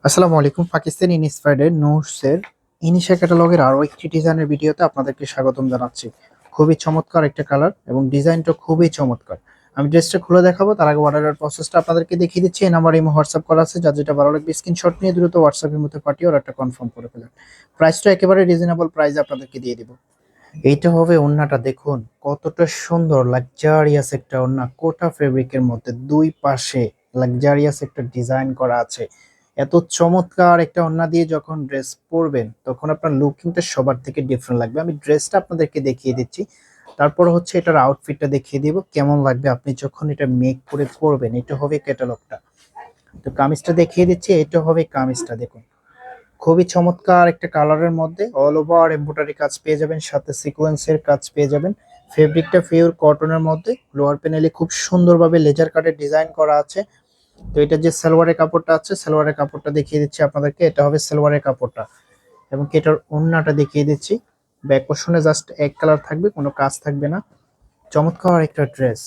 আসসালামু আলাইকুম। পাকিস্তানি ইন্সপায়ার্ড নোটসের ইনিশা ক্যাটালগের আরো একটি ডিজাইনের ভিডিওতে আপনাদেরকে স্বাগতম জানাচ্ছি। খুবই চমৎকার একটা কালার এবং ডিজাইনটা খুবই চমৎকার। আমি ড্রেসটা খুলে দেখাবো, তার আগে অর্ডারের প্রসেসটা আপনাদেরকে দেখিয়ে দিচ্ছি। এই নাম্বারে ইমো হোয়াটসঅ্যাপ করা আছে, যার যেটা ভালো লাগবে স্ক্রিনশট নিয়ে দ্রুত হোয়াটসঅ্যাপের মধ্যে পাঠিয়ে অর্ডারটা কনফার্ম করে ফেলেন। প্রাইসটা একেবারে রিজনেবল প্রাইসে আপনাদেরকে দিয়ে দিব। এইটা হবে ওড়নাটা, দেখুন কতটা সুন্দর লাক্সারিয়াস একটা ওড়না, কোটা ফেব্রিকের মধ্যে দুই পাশে লাক্সারিয়াস একটা ডিজাইন করা আছে। এত চমৎকার একটা ওড়না দিয়ে যখন ড্রেস পরবেন তখন আপনার লুকিংটা সবার থেকে ডিফারেন্ট লাগবে। আমি ড্রেসটা আপনাদেরকে দেখিয়ে দিচ্ছি, তারপর হচ্ছে এটার আউটফিটটা দেখিয়ে দিব কেমন লাগবে আপনি যখন এটা মেক করে পরবেন। এটা হবে ক্যাটালগটা। তো কামিজটা দেখিয়ে দিচ্ছি, এটা হবে কামিজটা, দেখুন খুবই চমৎকার একটা কালারের মধ্যে অল ওভার এমব্রয়ডারি কাজ পেয়ে যাবেন, সাথে সিকোয়েন্সের কাজ পেয়ে যাবেন। ফেব্রিকটা পিওর কটনের মধ্যে, লোয়ার প্যানেলে খুব সুন্দরভাবে লেজার কাটের ডিজাইন করা আছে। তো এটা যে সালোয়ারের কাপড়টা আছে, সালোয়ারের কাপড়টা দেখিয়ে দিচ্ছি আপনাদেরকে, এটা হবে সালোয়ারের কাপড়টা। এবং কি এটার ওড়নাটা দেখিয়ে দিচ্ছি, ব্যাক পোর্শনে জাস্ট এক কালার থাকবে, কোনো কাজ থাকবে না। চমৎকার একটা ড্রেস।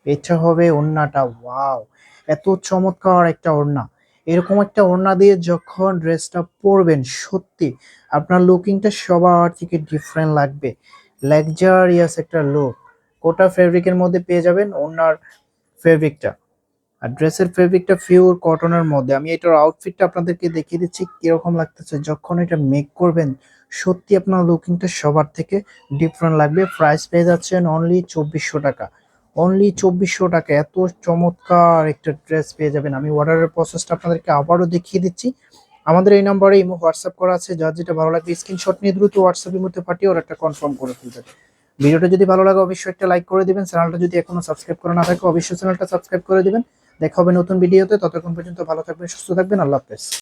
এটা হবে ওড়নাটা, ওয়াও এত চমৎকার একটা ওড়না। এরকম একটা ওড়না দিয়ে যখন ড্রেসটা পরবেন সত্যি আপনার লুকিংটা সবার থেকে ডিফারেন্ট লাগবে। লাক্সারিয়াস একটা লুক। কোটা ফেব্রিকের মধ্যে পেয়ে যাবেন ওড়নার ফেব্রিকটা, আর ড্রেসের ফেব্রিকটা পিওর কটনের মধ্যে। আমি এটার আউটফিটটা আপনাদেরকে দেখিয়ে দিচ্ছি কিরকম লাগতেছে যখন এটা মেক করবেন। সত্যি আপনার লুকিংটা সবার থেকে ডিফারেন্ট লাগবে। প্রাইস পেয়ে যাচ্ছেন অনলি 2400 টাকা। অনলি 2400 টাকা এত চমৎকার একটা ড্রেস পেয়ে যাবেন। আমি অর্ডারের প্রসেসটা আপনাদেরকে আবারও দেখিয়ে দিচ্ছি। আমাদের এই নম্বরে ইমো হোয়াটসঅ্যাপ করা আছে, যার যেটা ভালো লাগবে স্ক্রিনশট নিয়ে দ্রুত হোয়াটসঅ্যাপের মধ্যে পাঠিয়ে অর্ডারটা কনফার্ম করে ফেলবেন। ভিডিওটা যদি ভালো লাগে অবশ্যই একটা লাইক করে দিবেন। চ্যানেলটা যদি এখনো সাবস্ক্রাইব করে না থাকে অবশ্যই চ্যানেলটা সাবস্ক্রাইব করে দিবেন। দেখা হবে নতুন ভিডিওতে, ততক্ষণ পর্যন্ত ভালো থাকবেন, সুস্থ থাকবেন, আল্লাহ হাফেজ।